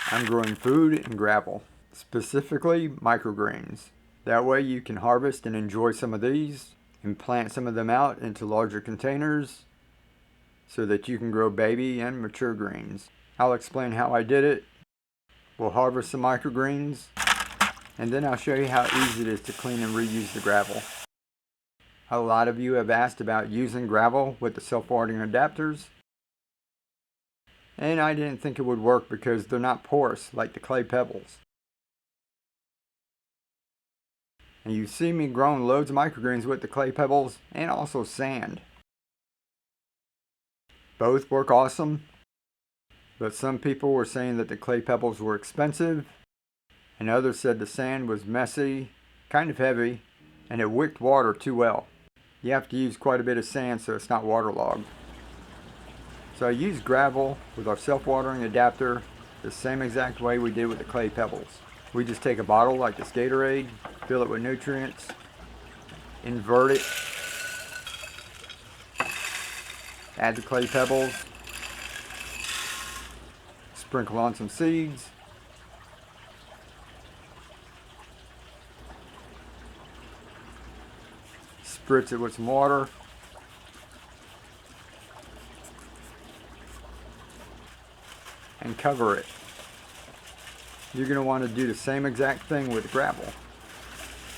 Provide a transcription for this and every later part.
I'm growing food in gravel, specifically microgreens. That way you can harvest and enjoy some of these and plant some of them out into larger containers so that you can grow baby and mature greens. I'll explain how I did it. We'll harvest some microgreens and then I'll show you how easy it is to clean and reuse the gravel. A lot of you have asked about using gravel with the self-watering adapters, and I didn't think it would work because they're not porous like the clay pebbles. And you see me growing loads of microgreens with the clay pebbles and also sand. Both work awesome, but some people were saying that the clay pebbles were expensive, and others said the sand was messy, kind of heavy, and it wicked water too well. You have to use quite a bit of sand so it's not waterlogged. So I used gravel with our self-watering adapter the same exact way we did with the clay pebbles. We just take a bottle like this Gatorade, fill it with nutrients, invert it, add the clay pebbles, sprinkle on some seeds, spritz it with some water, and cover it. You're going to want to do the same exact thing with gravel.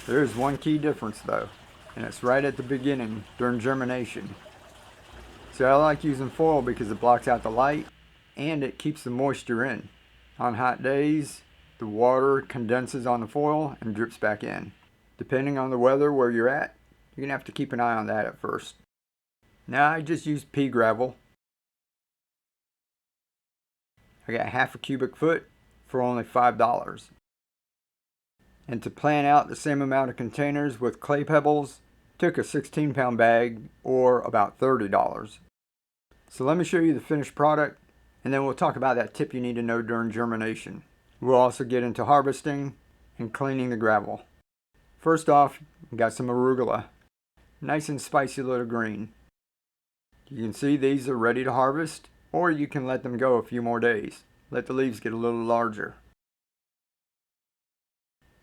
There is one key difference though, and it's right at the beginning during germination. So I like using foil because it blocks out the light and it keeps the moisture in. On hot days, the water condenses on the foil and drips back in. Depending on the weather where you're at, you're going to have to keep an eye on that at first. Now I just use pea gravel. I got half a cubic foot for only $5. And to plan out the same amount of containers with clay pebbles, took a 16-pound bag or about $30. So let me show you the finished product and then we'll talk about that tip you need to know during germination. We'll also get into harvesting and cleaning the gravel. First off, we got some arugula. Nice and spicy little green. You can see these are ready to harvest, or you can let them go a few more days. Let the leaves get a little larger.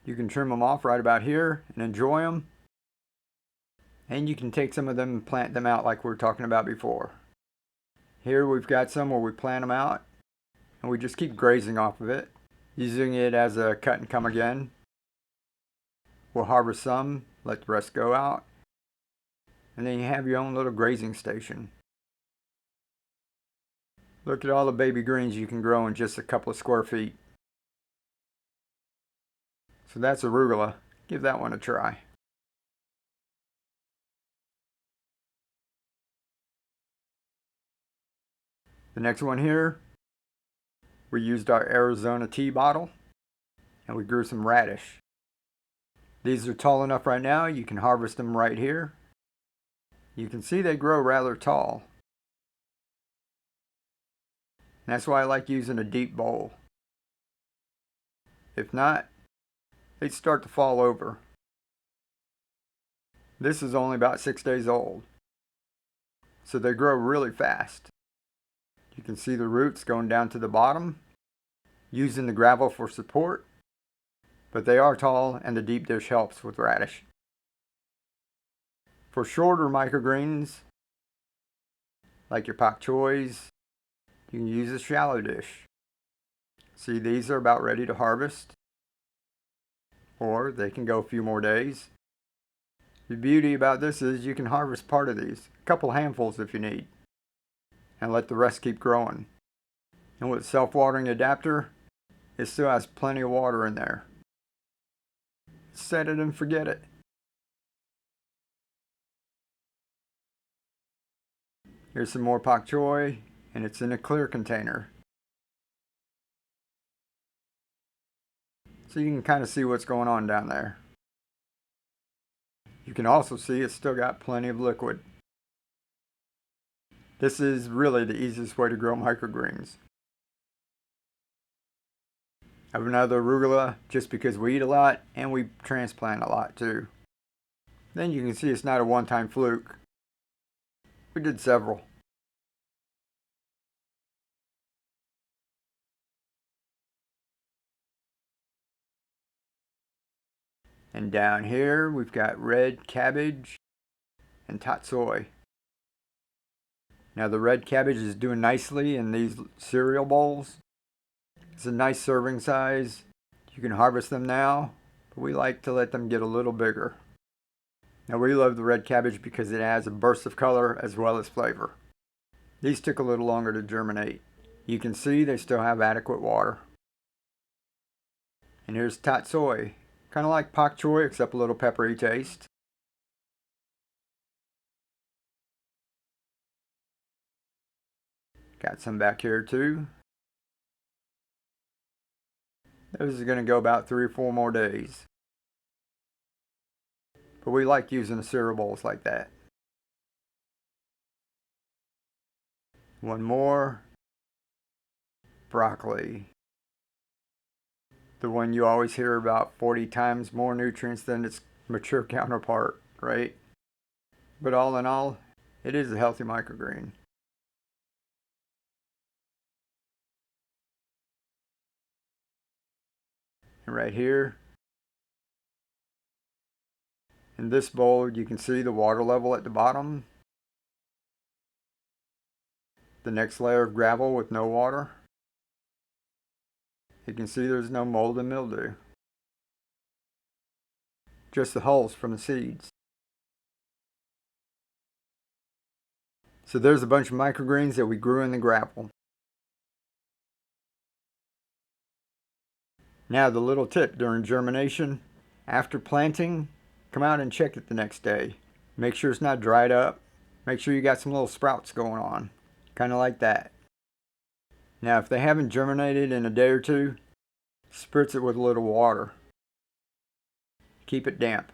You can trim them off right about here and enjoy them. And you can take some of them and plant them out like we were talking about before. Here we've got some where we plant them out and we just keep grazing off of it, using it as a cut and come again. We'll harvest some, let the rest go out, and then you have your own little grazing station. Look at all the baby greens you can grow in just a couple of square feet. So that's arugula. Give that one a try. The next one here, we used our Arizona tea bottle and we grew some radish. These are tall enough right now, you can harvest them right here. You can see they grow rather tall. And that's why I like using a deep bowl. If not, they'd start to fall over. This is only about 6 days old, so they grow really fast. You can see the roots going down to the bottom, using the gravel for support, but they are tall and the deep dish helps with radish. For shorter microgreens, like your pak choys, you can use a shallow dish. See, these are about ready to harvest, or they can go a few more days. The beauty about this is you can harvest part of these, a couple handfuls if you need, and let the rest keep growing. And with self-watering adapter, it still has plenty of water in there. Set it and forget it. Here's some more pak choi, and it's in a clear container. So you can kind of see what's going on down there. You can also see it's still got plenty of liquid. This is really the easiest way to grow microgreens. I have another arugula just because we eat a lot and we transplant a lot too. Then you can see it's not a one-time fluke. We did several. And down here we've got red cabbage and tatsoi. Now the red cabbage is doing nicely in these cereal bowls. It's a nice serving size. You can harvest them now, but we like to let them get a little bigger. Now we love the red cabbage because it has a burst of color as well as flavor. These took a little longer to germinate. You can see they still have adequate water. And here's tatsoi, kind of like pak choi except a little peppery taste. Got some back here too. Those are going to go about 3 or 4 more days. But we like using the cereal bowls like that. One more. Broccoli. The one you always hear about 40 times more nutrients than its mature counterpart, right? But all in all, it is a healthy microgreen. And right here, in this bowl, you can see the water level at the bottom. The next layer of gravel with no water. You can see there's no mold and mildew. Just the hulls from the seeds. So there's a bunch of microgreens that we grew in the gravel. Now the little tip during germination. After planting, come out and check it the next day. Make sure it's not dried up. Make sure you got some little sprouts going on. Kind of like that. Now if they haven't germinated in a day or two, spritz it with a little water. Keep it damp.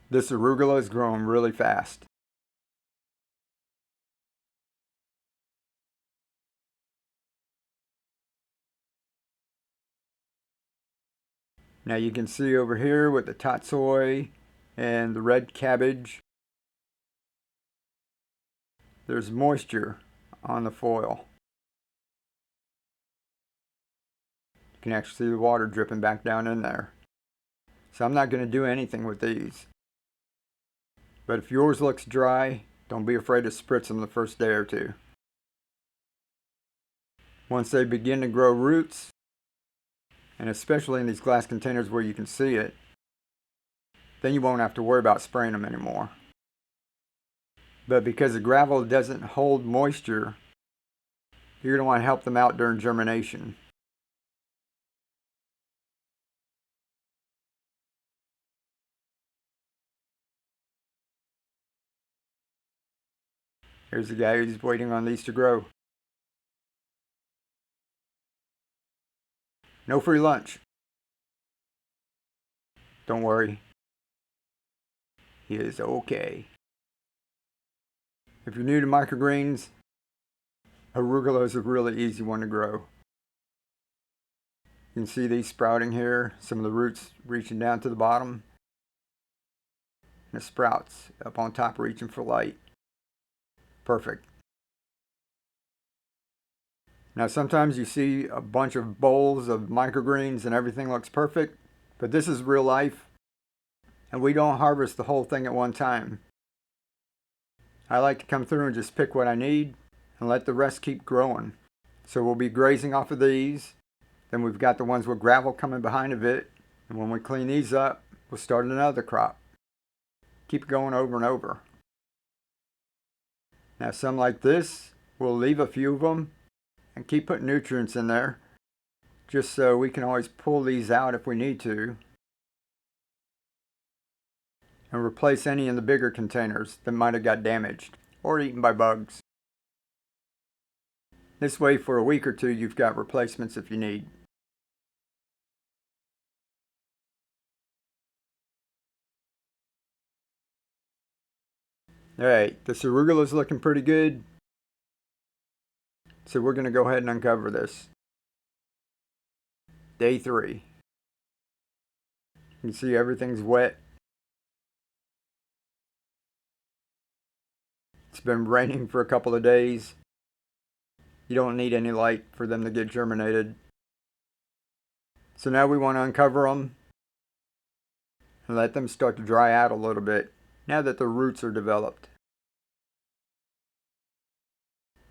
This arugula is growing really fast. Now you can see over here with the tatsoi and the red cabbage, there's moisture on the foil. You can actually see the water dripping back down in there. So I'm not going to do anything with these. But if yours looks dry, don't be afraid to spritz them the first day or two. Once they begin to grow roots, and especially in these glass containers where you can see it, then you won't have to worry about spraying them anymore. But because the gravel doesn't hold moisture, you're going to want to help them out during germination. Here's the guy who's waiting on these to grow. No free lunch. Don't worry. He is okay. If you're new to microgreens, arugula is a really easy one to grow. You can see these sprouting here, some of the roots reaching down to the bottom, and the sprouts up on top reaching for light. Perfect. Now sometimes you see a bunch of bowls of microgreens and everything looks perfect, but this is real life, and we don't harvest the whole thing at one time. I like to come through and just pick what I need and let the rest keep growing. So we'll be grazing off of these. Then we've got the ones with gravel coming behind of it. And when we clean these up, we'll start another crop. Keep going over and over. Now some like this, we'll leave a few of them and keep putting nutrients in there, just so we can always pull these out if we need to, and replace any in the bigger containers that might have got damaged or eaten by bugs. This way for a week or two you've got replacements if you need. Alright, this arugula is looking pretty good. So we're going to go ahead and uncover this. Day 3. You can see everything's wet. It's been raining for a couple of days. You don't need any light for them to get germinated. So now we want to uncover them and let them start to dry out a little bit now that the roots are developed.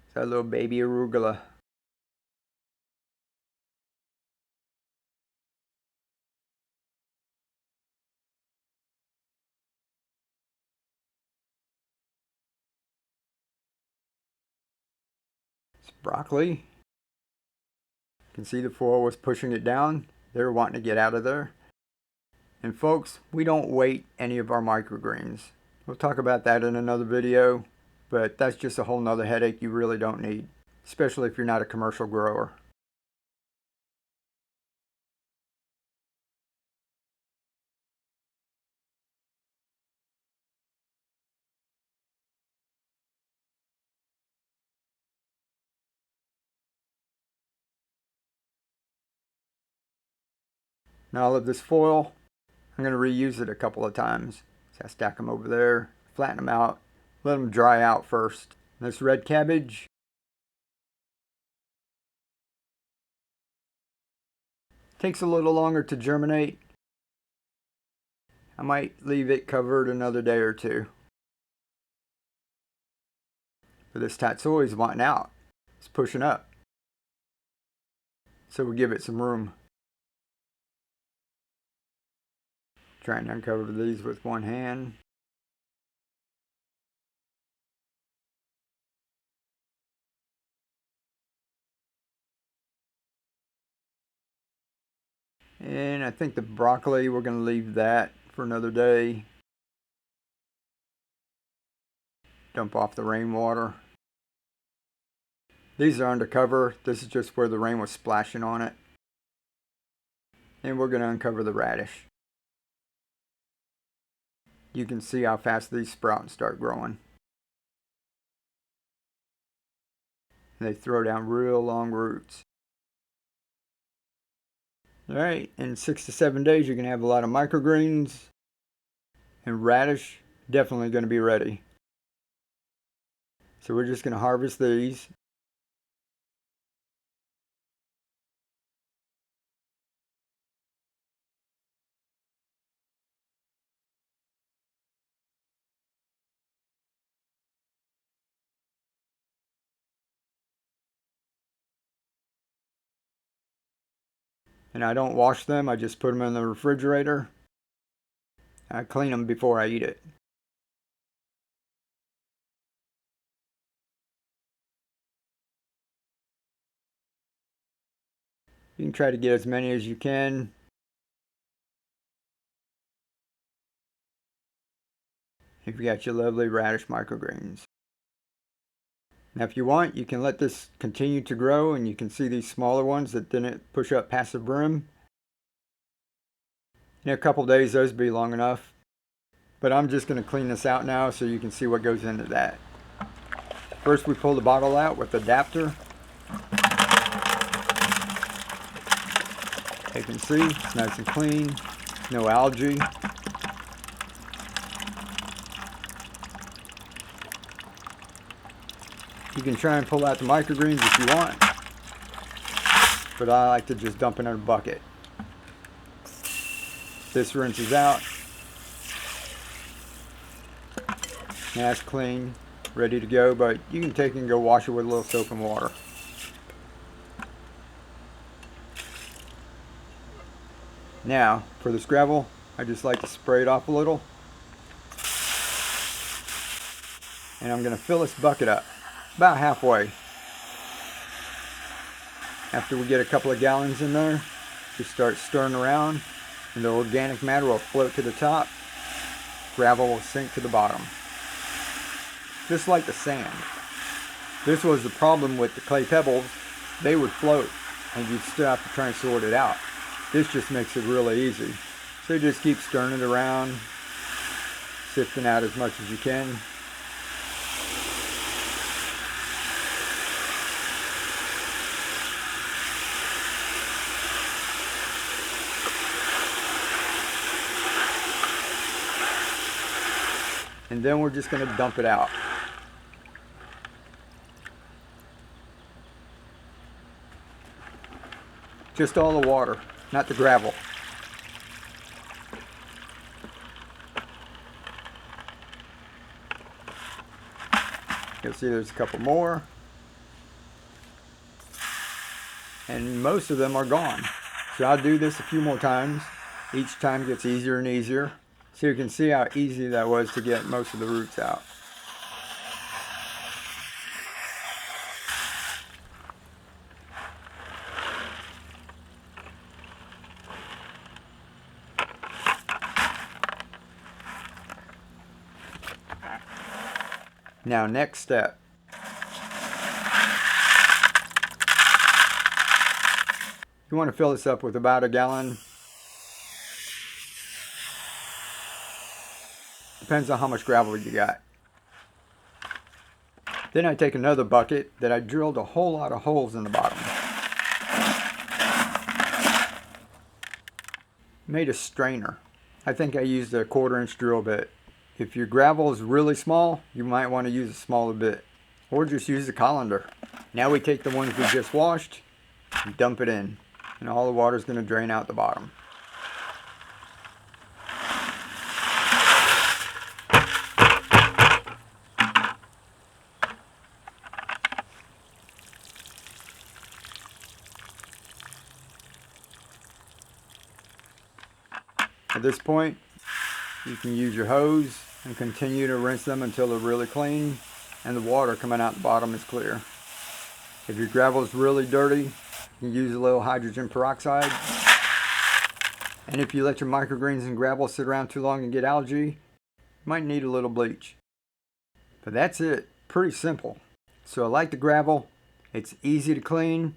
It's our little baby arugula. It's broccoli. You can see the foil was pushing it down. They were wanting to get out of there. And folks, we don't weight any of our microgreens. We'll talk about that in another video, but that's just a whole nother headache you really don't need, especially if you're not a commercial grower. Now all of this foil, I'm going to reuse it a couple of times. So I stack them over there, flatten them out, let them dry out first. This red cabbage, takes a little longer to germinate. I might leave it covered another day or two. But this tatsoi is wanting out. It's pushing up. So we'll give it some room. Trying to uncover these with one hand. And I think the broccoli, we're going to leave that for another day. Dump off the rainwater. These are undercover. This is just where the rain was splashing on it. And we're going to uncover the radish. You can see how fast these sprout and start growing. They throw down real long roots. Alright, in 6 to 7 days you're going to have a lot of microgreens, and radish definitely going to be ready. So we're just going to harvest these. And I don't wash them, I just put them in the refrigerator. I clean them before I eat it. You can try to get as many as you can. If you got your lovely radish microgreens. Now if you want, you can let this continue to grow, and you can see these smaller ones that didn't push up past the brim. In a couple days those will be long enough. But I'm just going to clean this out now so you can see what goes into that. First we pull the bottle out with the adapter. You can see it's nice and clean, no algae. You can try and pull out the microgreens if you want, but I like to just dump it in a bucket. This rinses out. Now it's clean, ready to go, but you can take it and go wash it with a little soap and water. Now, for this gravel, I just like to spray it off a little. And I'm going to fill this bucket up about halfway. After we get a couple of gallons in there, just start stirring around, and the organic matter will float to the top. Gravel will sink to the bottom. Just like the sand. This was the problem with the clay pebbles. They would float, and you'd still have to try and sort it out. This just makes it really easy. So you just keep stirring it around, sifting out as much as you can. And then we're just going to dump it out. Just all the water. not the gravel. You'll see there's a couple more. And most of them are gone. So I'll do this a few more times. Each time gets easier and easier. So you can see how easy that was to get most of the roots out. Now, next step. You want to fill this up with about a gallon. Depends on how much gravel you got. Then I take another bucket that I drilled a whole lot of holes in the bottom. Made a strainer. I think I used a 1/4-inch drill bit. If your gravel is really small, you might want to use a smaller bit. Or just use a colander. Now we take the ones we just washed and dump it in. And all the water is going to drain out the bottom. At this point, you can use your hose and continue to rinse them until they're really clean and the water coming out the bottom is clear. If your gravel is really dirty, you can use a little hydrogen peroxide. And if you let your microgreens and gravel sit around too long and get algae, you might need a little bleach. But that's it. Pretty simple. So I like the gravel. It's easy to clean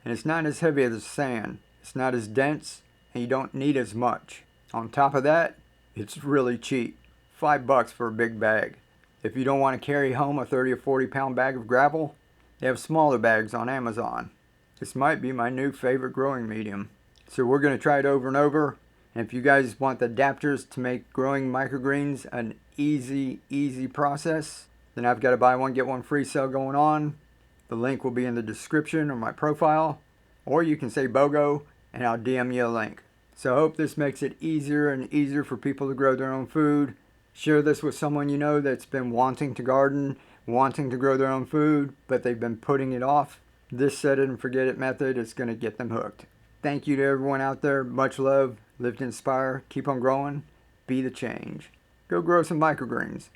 and it's not as heavy as sand. It's not as dense and you don't need as much. On top of that, it's really cheap. $5 for a big bag. If you don't want to carry home a 30 or 40 pound bag of gravel, they have smaller bags on Amazon. This might be my new favorite growing medium. So we're going to try it over and over. And if you guys want the adapters to make growing microgreens an easy process, then I've got a buy one get one free sale going on. The link will be in the description or my profile. Or you can say BOGO and I'll DM you a link. So I hope this makes it easier and easier for people to grow their own food. Share this with someone you know that's been wanting to garden, wanting to grow their own food, but they've been putting it off. This set it and forget it method is going to get them hooked. Thank you to everyone out there. Much love. Live to inspire. Keep on growing. Be the change. Go grow some microgreens.